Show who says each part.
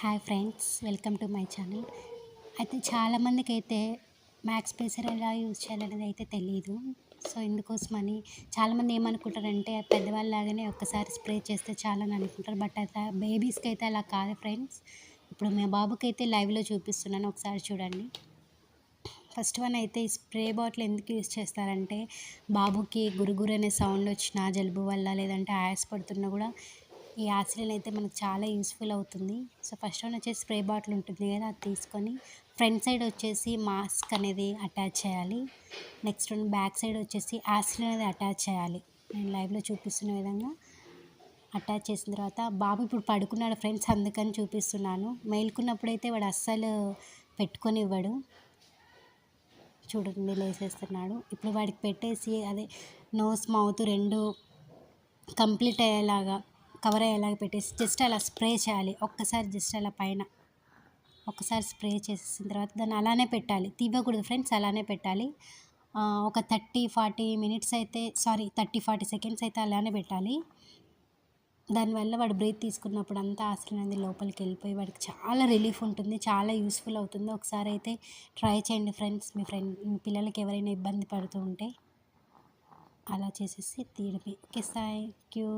Speaker 1: Hi friends, welcome to my channel. అయితే చాలామందికైతే max spacer ఎలా use చేయాలనేది అయితే తెలీదు. సో ఇందుకోసమని చాలామంది ఏమనుకుంటారంటే పెద్దవాళ్ళలాగానే ఒక్కసారి స్ప్రే చేస్తే చాలని అనుకుంటారు. బట్ అట్లా బేబీస్కి అయితే అలా కాదు ఫ్రెండ్స్. ఇప్పుడు మా బాబుకైతే లైవ్లో చూపిస్తున్నాను, ఒకసారి చూడండి. ఫస్ట్ వన్ అయితే ఈ స్ప్రే బాటిల్ ఎందుకు యూజ్ చేస్తారంటే బాబుకి గురుగురు అనే సౌండ్ వచ్చినా, జలుబు వల్ల లేదంటే ఆయాస పడుతున్నా కూడా ఈ యాసిలిన్ అయితే మనకు చాలా యూస్ఫుల్ అవుతుంది. సో ఫస్ట్ వన్ వచ్చేసి స్ప్రే బాటిల్ ఉంటుంది కదా, అది తీసుకొని ఫ్రంట్ సైడ్ వచ్చేసి మాస్క్ అనేది అటాచ్ చేయాలి. నెక్స్ట్ వన్ బ్యాక్ సైడ్ వచ్చేసి యాసిలిన్ అనేది అటాచ్ చేయాలి. నేను లైవ్లో చూపిస్తున్న విధంగా అటాచ్ చేసిన తర్వాత బాబు ఇప్పుడు పడుకున్నాడు ఫ్రెండ్స్, అందుకని చూపిస్తున్నాను. మేల్కున్నప్పుడైతే వాడు అస్సలు పెట్టుకొనివ్వడు. చూడండి లేసేస్తున్నాడు. ఇప్పుడు వాడికి పెట్టేసి అదే నోస్ మౌత్ రెండు కంప్లీట్ అయ్యేలాగా కవర్ అయ్యేలాగా పెట్టేసి జస్ట్ అలా స్ప్రే చేయాలి. ఒక్కసారి జస్ట్ అలా పైన ఒక్కసారి స్ప్రే చేసేసిన తర్వాత దాన్ని అలానే పెట్టాలి, తీయకూడదు ఫ్రెండ్స్, అలానే పెట్టాలి. ఒక 30-40 మినిట్స్ అయితే 30-40 సెకండ్స్ అయితే అలానే పెట్టాలి. దానివల్ల వాడు బ్రీత్ తీసుకున్నప్పుడు అంతా ఆక్సిజన్ అనేది లోపలికి వెళ్ళిపోయి వాడికి చాలా రిలీఫ్ ఉంటుంది, చాలా యూస్ఫుల్ అవుతుంది. ఒకసారి అయితే ట్రై చేయండి ఫ్రెండ్స్. మీ పిల్లలకి ఎవరైనా ఇబ్బంది పడుతూ ఉంటే అలా చేసేసి తీయడమే. Okay, thank you.